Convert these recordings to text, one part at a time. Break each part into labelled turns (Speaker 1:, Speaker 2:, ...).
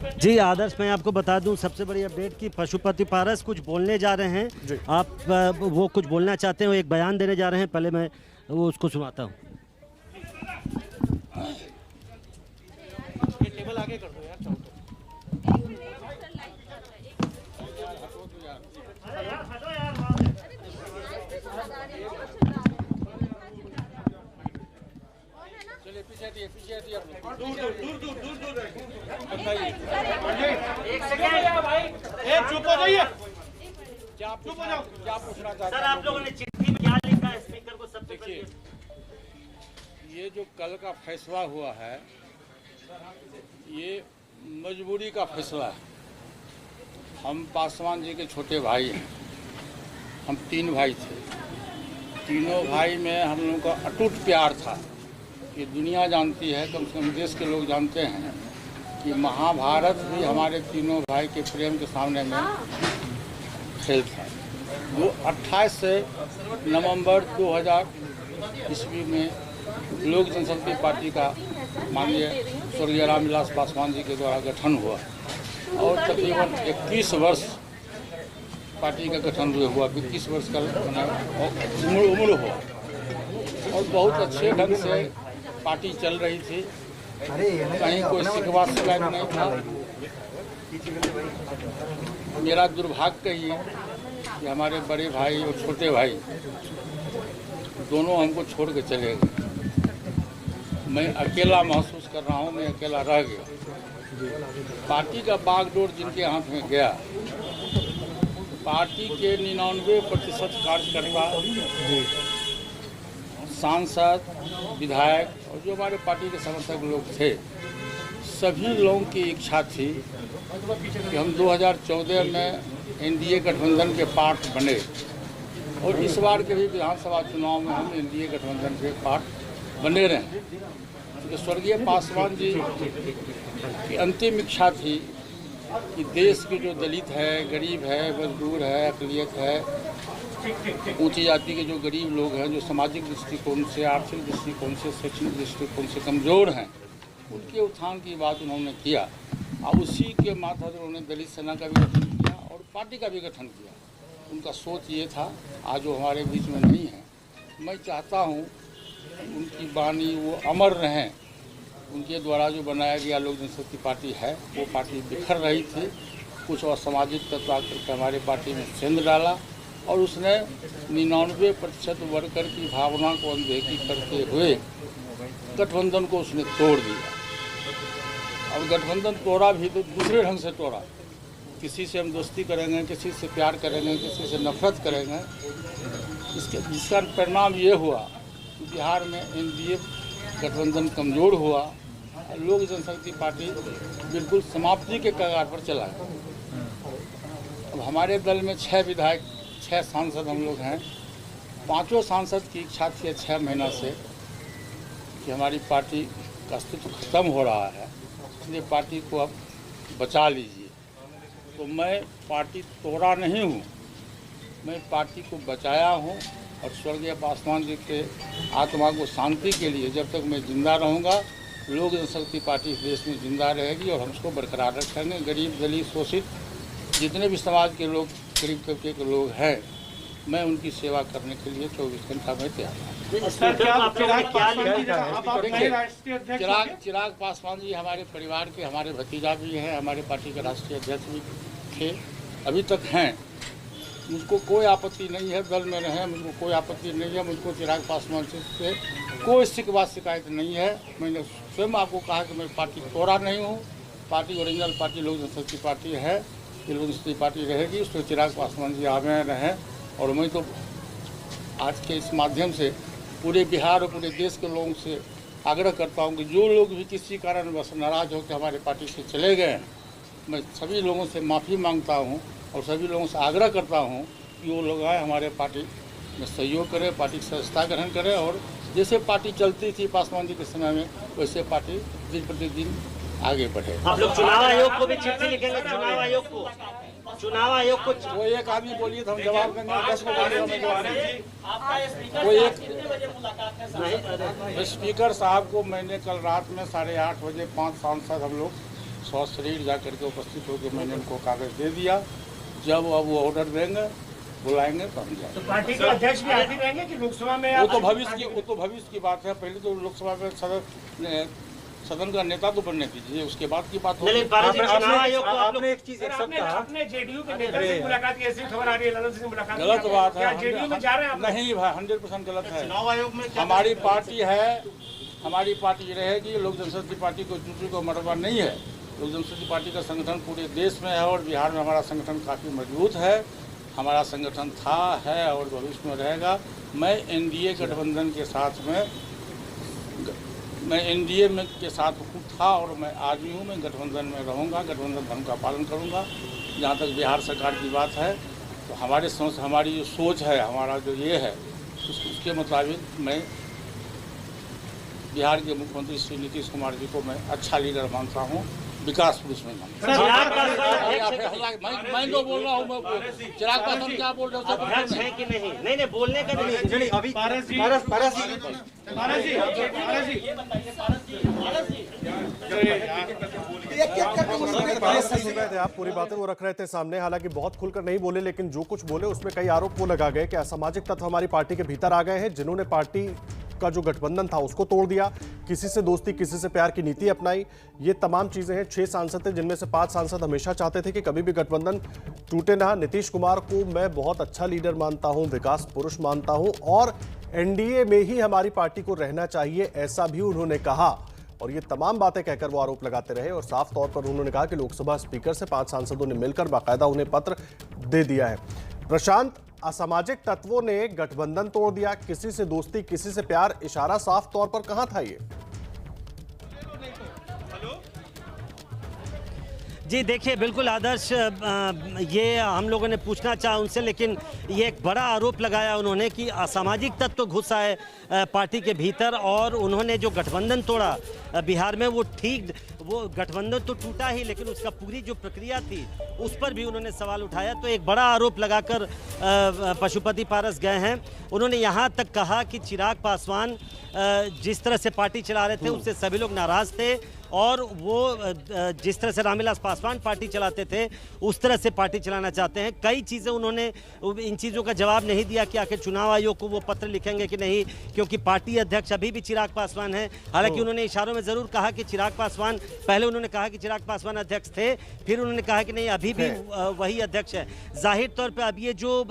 Speaker 1: जी आदर्श, मैं आपको बता दूं सबसे बड़ी अपडेट कि पशुपति पारस कुछ बोलने जा रहे हैं। आप वो कुछ बोलना चाहते हो, एक बयान देने जा रहे हैं। पहले मैं वो उसको सुनाता हूँ।
Speaker 2: टेबल आगे कर दो यार, चाहो तो। चलिए पीछे हटिए, पीछे हटिए, दूर बताइए। एक सेकंड भाई, चुप हो जाइए। क्या चुप हो जाओ, क्या पूछना चाहते हैं?
Speaker 1: सर, आप लोगों ने चिट्ठी में क्या लिखा है स्पीकर को? सबसे
Speaker 2: देखिए, ये जो कल का फैसला हुआ है, ये मजबूरी का फैसला है। हम पासवान जी के छोटे भाई हैं। हम 3 भाई थे। तीनों भाई में हम लोगों का अटूट प्यार था। ये दुनिया जानती है, कम से कम देश के लोग जानते हैं कि महाभारत भी हमारे तीनों भाई के प्रेम के सामने में खेल था। 28 नवंबर 2000 ईस्वी में लोक जनशक्ति पार्टी का माननीय स्वर्गीय रामविलास पासवान जी के द्वारा गठन हुआ और तकरीबन 21 वर्ष पार्टी का गठन हुआ। 21 वर्ष का उम्र हुआ और बहुत अच्छे ढंग से पार्टी चल रही थी। कहीं कोई शिकवा शिकायत नहीं था। मेरा दुर्भाग्य कहिए कि हमारे बड़े भाई और छोटे भाई दोनों हमको छोड़ के चले गए। मैं अकेला महसूस कर रहा हूँ, मैं अकेला रह गया। पार्टी का बागडोर जिनके हाथ में गया, पार्टी के 99% कार्यकर्ता, सांसद, विधायक और जो हमारे पार्टी के समर्थक लोग थे, सभी लोगों की इच्छा थी कि हम 2014 में एनडीए गठबंधन के पार्ट बने और इस बार के भी विधानसभा चुनाव में हम एनडीए गठबंधन के पार्ट बने रहे। तो स्वर्गीय पासवान जी की अंतिम इच्छा थी कि देश के जो दलित है, गरीब है, मजदूर है, अक़लियत है, ऊंची जाति के जो गरीब लोग हैं, जो सामाजिक दृष्टिकोण से, आर्थिक दृष्टिकोण से, शैक्षणिक दृष्टिकोण से कमज़ोर हैं, उनके उत्थान की बात उन्होंने किया और उसी के माध्यम से उन्होंने दलित सेना का भी गठन किया और पार्टी का भी गठन किया। उनका सोच ये था, आज वो हमारे बीच में नहीं है। मैं चाहता हूँ उनकी वाणी वो अमर रहें। उनके द्वारा जो बनाया गया लोक जनशक्ति पार्टी है, वो पार्टी बिखर रही थी। कुछ असामाजिक तत्व आकर हमारे पार्टी में सेंध डाला और उसने 99% वर्कर की भावना को अनदेखी करते हुए गठबंधन को उसने तोड़ दिया। और गठबंधन तोड़ा भी तो दूसरे ढंग से तोड़ा। किसी से हम दोस्ती करेंगे, किसी से प्यार करेंगे, किसी से नफरत करेंगे। जिसका परिणाम ये हुआ कि बिहार में एनडीए गठबंधन कमज़ोर हुआ, लोक जनशक्ति पार्टी बिल्कुल समाप्ति के कगार पर चला गया। अब हमारे दल में 6 विधायक, 6 सांसद हम लोग हैं। 5 सांसद की इच्छा थी 6 महीना से कि हमारी पार्टी का अस्तित्व खत्म हो रहा है, इसलिए पार्टी को अब बचा लीजिए। तो मैं पार्टी तोड़ा नहीं हूँ, मैं पार्टी को बचाया हूँ और स्वर्गीय पासवान जी के आत्मा को शांति के लिए जब तक मैं जिंदा रहूँगा, लोक जनशक्ति पार्टी इस देश में जिंदा रहेगी और हम उसको बरकरार रखेंगे। गरीब, दलित, शोषित जितने भी समाज के लोग, गरीब तबके के लोग हैं, मैं उनकी सेवा करने के लिए 24 घंटा में तैयार हूँ। चिराग पासवान जी हमारे परिवार के, हमारे भतीजा भी हैं, हमारे पार्टी के राष्ट्रीय अध्यक्ष भी थे, अभी तक हैं। मुझको कोई आपत्ति नहीं है, दल में रहें, मुझको कोई आपत्ति नहीं है। मुझको चिराग पासवान से कोई शिकवा शिकायत नहीं है। मैंने स्वयं आपको कहा कि मैं पार्टी तोड़ा नहीं हूँ। पार्टी ओरिजिनल पार्टी लोक जनशक्ति पार्टी है, ये लोक जनशक्ति पार्टी रहेगी, उसमें चिराग पासवान जी आगे रहें। और मैं तो आज के इस माध्यम से पूरे बिहार और पूरे देश के लोगों से आग्रह करता हूं कि जो लोग भी किसी कारणवश नाराज़ होकर हमारे पार्टी से चले गए हैं, मैं सभी लोगों से माफ़ी मांगता हूं और सभी लोगों से आग्रह करता हूं कि वो लोग आए हमारे पार्टी में सहयोग करें, पार्टी की सदस्यता ग्रहण करें और जैसे पार्टी चलती थी पासवान जी के समय में, वैसे पार्टी दिन प्रतिदिन आगे बढ़े।
Speaker 1: आप लोग चुनाव आयोग को भी चिट्ठी लिखेंगे? चुनाव आयोग को
Speaker 2: वो एक आदमी बोलिए तो हम जवाब देंगे, 10 को बोलिए हमें जवाब देंगे। वो एक स्पीकर साहब को मैंने कल रात में 8:30 बजे 5 सांसद हम लोग सशरीर जा करके उपस्थित होकर मैंने उनको कागज दे दिया। जब अब वो ऑर्डर देंगे, बुलाएंगे तो हम जाएंगे।
Speaker 3: तो पार्टी के अध्यक्ष भी हाजिर रहेंगे कि लोकसभा में?
Speaker 2: वो तो भविष्य की बात है। पहले तो लोकसभा में सदन का नेता तो बनने दीजिए, उसके बाद की बात होगी।
Speaker 3: आपने एक चीज आपने जेडीयू के नेता से मुलाकात की, ऐसी खबर आ रही है ललन सिंह मुलाकात।
Speaker 2: गलत बात है।
Speaker 3: जेडीयू में जा रहे हैं?
Speaker 2: नहीं भाई, 100% गलत है।
Speaker 3: चुनाव आयोग में
Speaker 2: हमारी पार्टी है, हमारी पार्टी रहेगी। लोक जनशक्ति पार्टी को चूंकि को मरवा नहीं है। लोक जनशक्ति पार्टी का संगठन पूरे देश में है और बिहार में हमारा संगठन काफ़ी मजबूत है। हमारा संगठन था, है और भविष्य में रहेगा। मैं एनडीए गठबंधन के साथ में के साथ था और मैं आज भी हूँ। मैं गठबंधन में रहूँगा, गठबंधन धर्म का पालन करूँगा। जहाँ तक बिहार सरकार की बात है तो हमारी जो सोच है, हमारा जो ये है, उसके मुताबिक मैं बिहार के मुख्यमंत्री श्री नीतीश कुमार जी को मैं अच्छा लीडर मानता हूँ, विकास पुरुष में मानता हूँ। मैं तो बोल रहा हूँ, चिराग पासवान क्या बोल रहे
Speaker 1: है कि नहीं बोलने का नहीं।
Speaker 4: अभी आप पूरी बातें वो रख रहे थे सामने, हालांकि बहुत खुलकर नहीं बोले, लेकिन जो कुछ बोले उसमें कई आरोप वो लगा गए कि असामाजिक तत्व हमारी पार्टी के भीतर आ गए हैं, जिन्होंने पार्टी का जो गठबंधन था उसको तोड़ दिया, किसी से दोस्ती किसी से प्यार की नीति अपनाई। ये तमाम चीजें हैं। 6 सांसद थे, जिनमें से 5 सांसद हमेशा चाहते थे कि कभी भी गठबंधन टूटे ना। नीतीश कुमार को मैं बहुत अच्छा लीडर मानता हूं, विकास पुरुष मानता हूं और एनडीए में ही हमारी पार्टी को रहना चाहिए, ऐसा भी उन्होंने कहा। और ये तमाम बातें कहकर वो आरोप लगाते रहे और साफ तौर पर उन्होंने कहा कि लोकसभा स्पीकर से 5 सांसदों ने मिलकर बाकायदा उन्हें पत्र दे दिया है। प्रशांत, असामाजिक तत्वों ने गठबंधन तोड़ दिया, किसी से दोस्ती किसी से प्यार, इशारा साफ तौर पर कहां था ये?
Speaker 1: जी देखिए, बिल्कुल आदर्श, ये हम लोगों ने पूछना चाहा उनसे, लेकिन ये एक बड़ा आरोप लगाया उन्होंने कि असामाजिक तत्व घुस आए पार्टी के भीतर और उन्होंने जो गठबंधन तोड़ा बिहार में, वो गठबंधन तो टूटा ही, लेकिन उसका पूरी जो प्रक्रिया थी उस पर भी उन्होंने सवाल उठाया। तो एक बड़ा आरोप लगाकर पशुपति पारस गए हैं। उन्होंने यहाँ तक कहा कि चिराग पासवान जिस तरह से पार्टी चला रहे थे उससे सभी लोग नाराज थे और वो जिस तरह से रामविलास पासवान पार्टी चलाते थे उस तरह से पार्टी चलाना चाहते हैं। कई चीज़ें उन्होंने इन चीज़ों का जवाब नहीं दिया कि आखिर चुनाव आयोग को वो पत्र लिखेंगे कि नहीं, क्योंकि पार्टी अध्यक्ष अभी भी चिराग पासवान है। हालांकि उन्होंने इशारों में ज़रूर कहा कि चिराग पासवान, पहले उन्होंने कहा कि चिराग पासवान अध्यक्ष थे, फिर उन्होंने कहा कि नहीं अभी भी वही अध्यक्ष है। जाहिर तौर पर अब ये जो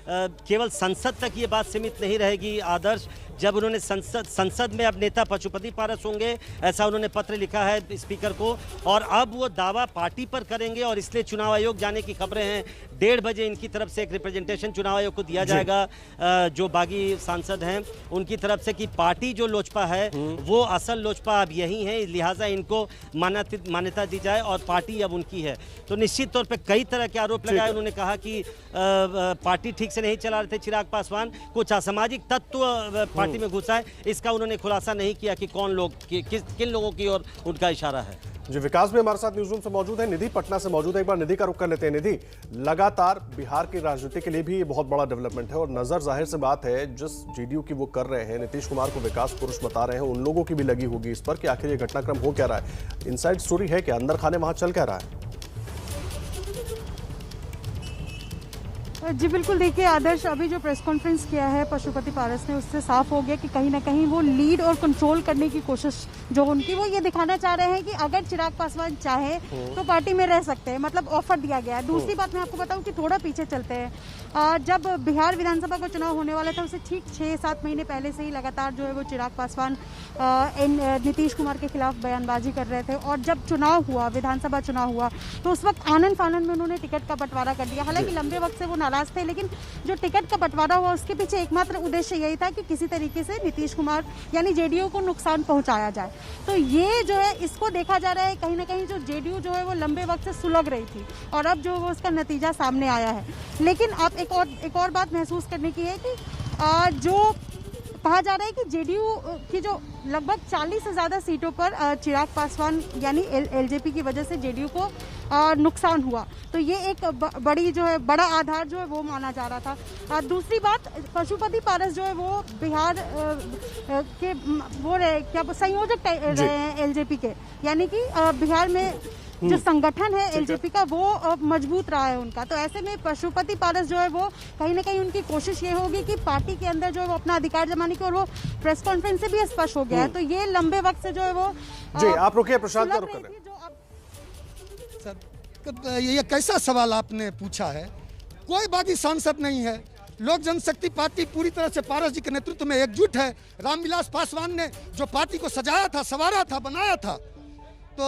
Speaker 1: केवल संसद तक ये बात सीमित नहीं रहेगी आदर्श। जब उन्होंने संसद में अब नेता पशुपति पारस होंगे, ऐसा उन्होंने पत्र लिखा है स्पीकर को, और अब वो दावा पार्टी पर करेंगे और इसलिए चुनाव आयोग जाने की खबरें हैं। 1:30 बजे इनकी तरफ से एक रिप्रेजेंटेशन चुनाव आयोग को दिया जाएगा, जो बागी सांसद हैं उनकी तरफ से, कि पार्टी जो लोजपा है वो असल लोजपा अब यही है, लिहाजा इनको मान्यता दी जाए और पार्टी अब उनकी है। तो निश्चित तौर पर कई तरह के आरोप लगाए। उन्होंने कहा कि पार्टी ठीक से नहीं चला रहे थे चिराग पासवान, कुछ असामाजिक तत्व पार्टी में घुसा है। इसका उन्होंने खुलासा नहीं किया कि कौन लोग, किन लोगों की ओर उनका इशारा है।
Speaker 4: जी, विकास भी हमारे साथ न्यूज रूम से मौजूद है, निधि पटना से मौजूद है। एक बार निधि का रुख कर लेते हैं। निधि, लगातार बिहार की राजनीति के लिए भी ये बहुत बड़ा डेवलपमेंट है और नजर जाहिर से बात है जिस जेडीयू की वो कर रहे हैं, नीतीश कुमार को विकास पुरुष बता रहे हैं, उन लोगों की भी लगी होगी इस पर कि आखिर ये घटनाक्रम हो क्या रहा है। इनसाइड स्टोरी है कि अंदर खाने वहां चल क्या रहा है?
Speaker 5: जी बिल्कुल, देखिए आदर्श, अभी जो प्रेस कॉन्फ्रेंस किया है पशुपति पारस ने, उससे साफ हो गया कि कहीं ना कहीं वो लीड और कंट्रोल करने की कोशिश जो उनकी, वो ये दिखाना चाह रहे हैं कि अगर चिराग पासवान चाहे तो पार्टी में रह सकते हैं, मतलब ऑफर दिया गया है। दूसरी बात मैं आपको बताऊं कि थोड़ा पीछे चलते हैं, जब बिहार विधानसभा का चुनाव होने वाला था उससे ठीक 6-7 महीने पहले से ही लगातार जो है वो चिराग पासवान नीतीश कुमार के खिलाफ बयानबाजी कर रहे थे। और जब चुनाव हुआ, विधानसभा चुनाव हुआ, तो उस वक्त आनन फानन में उन्होंने टिकट का बंटवारा कर दिया। हालांकि लंबे वक्त से वो नाराज थे, लेकिन जो टिकट का बंटवारा हुआ उसके पीछे एकमात्र उद्देश्य यही था कि किसी तरीके से नीतीश कुमार यानी जेडीयू को नुकसान पहुंचाया जाए। तो ये जो है, इसको देखा जा रहा है कहीं ना कहीं जो जेडीयू जो है वो लंबे वक्त से सुलग रही थी और अब जो वो उसका नतीजा सामने आया है। लेकिन अब एक और बात महसूस करने की है कि जो कहा जा रहा है कि जेडीयू की जो लगभग 40 से ज़्यादा सीटों पर चिराग पासवान यानी एलजेपी की वजह से जेडीयू को नुकसान हुआ, तो ये एक बड़ी जो है बड़ा आधार जो है वो माना जा रहा था। दूसरी बात, पशुपति पारस जो है वो बिहार के वो क्या संयोजक रहे हैं एलजेपी के, यानी कि बिहार में जो संगठन है एलजेपी का वो मजबूत रहा है उनका। तो ऐसे में पशुपति पारस जो है वो कहीं ना कहीं उनकी कोशिश ये होगी कि पार्टी के अंदर जो है वो अपना अधिकार जमाने की, और वो प्रेस कॉन्फ्रेंस से भी स्पष्ट हो गया है। तो ये लंबे वक्त से जो है वो
Speaker 4: जी आप रुकिए, प्रशांत का रुक कर रहे हैं।
Speaker 6: सर, ये कैसा सवाल आपने पूछा है? कोई बागी सांसद नहीं है। लोक जनशक्ति पार्टी पूरी तरह से पारस जी के नेतृत्व में एकजुट है। रामविलास पासवान ने जो पार्टी को सजाया था, संवारा था, बनाया था, तो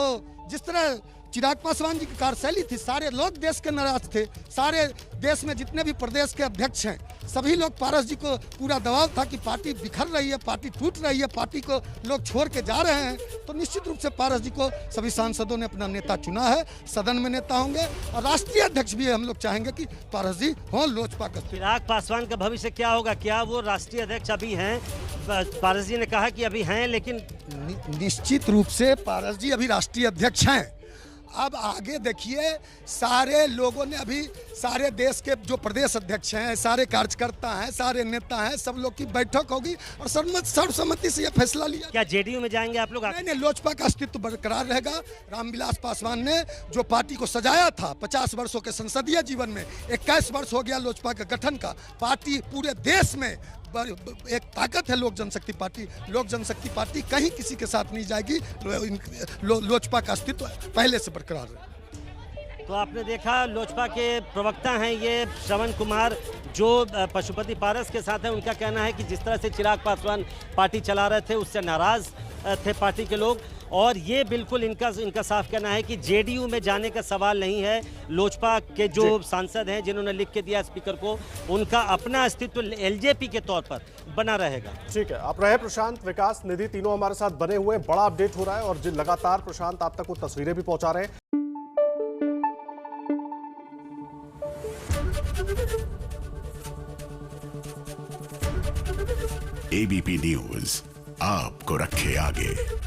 Speaker 6: जिस तरह चिराग पासवान जी की कार्यशैली थी, सारे लोग देश के नाराज थे। सारे देश में जितने भी प्रदेश के अध्यक्ष हैं, सभी लोग पारस जी को पूरा दबाव था कि पार्टी बिखर रही है, पार्टी टूट रही है, पार्टी को लोग छोड़ के जा रहे हैं। तो निश्चित रूप से पारस जी को सभी सांसदों ने अपना नेता चुना है, सदन में नेता होंगे, और राष्ट्रीय अध्यक्ष भी हम लोग चाहेंगे कि पारस जी हों लोजपा का।
Speaker 1: चिराग पासवान का भविष्य क्या होगा? क्या वो राष्ट्रीय अध्यक्ष अभी हैं? पारस जी ने कहा कि अभी हैं, लेकिन
Speaker 6: निश्चित रूप से पारस जी अभी राष्ट्रीय अध्यक्ष हैं। अब आगे देखिए, सारे लोगों ने अभी, सारे देश के जो प्रदेश अध्यक्ष हैं, सारे कार्यकर्ता हैं, सारे नेता हैं, सब लोग की बैठक होगी और सर्वसम्मति से यह फैसला लिया।
Speaker 1: क्या जेडीयू में जाएंगे आप लोग?
Speaker 6: नहीं, लोजपा का अस्तित्व बरकरार रहेगा। रामविलास पासवान ने जो पार्टी को सजाया था 50 वर्षों के संसदीय जीवन में, 21 वर्ष हो गया लोजपा के गठन का। पार्टी पूरे देश में एक ताकत है लोक जनशक्ति पार्टी। लोक जनशक्ति पार्टी कहीं किसी के साथ नहीं जाएगी। लोजपा का अस्तित्व पहले से बरकरार है।
Speaker 1: तो आपने देखा, लोजपा के प्रवक्ता हैं ये श्रवण कुमार, जो पशुपति पारस के साथ हैं। उनका कहना है कि जिस तरह से चिराग पासवान पार्टी चला रहे थे, उससे नाराज थे पार्टी के लोग, और ये बिल्कुल इनका साफ कहना है कि जेडीयू में जाने का सवाल नहीं है। लोजपा के जो सांसद हैं, जिन्होंने लिख के दिया स्पीकर को, उनका अपना अस्तित्व एलजेपी के तौर पर बना रहेगा।
Speaker 4: ठीक है, आप रहे प्रशांत, विकास, निधि, तीनों हमारे साथ बने हुए हैं। बड़ा अपडेट हो रहा है और लगातार प्रशांत आप तक वो तस्वीरें भी पहुंचा रहे हैं।
Speaker 7: एबीपी न्यूज आपको रखे आगे।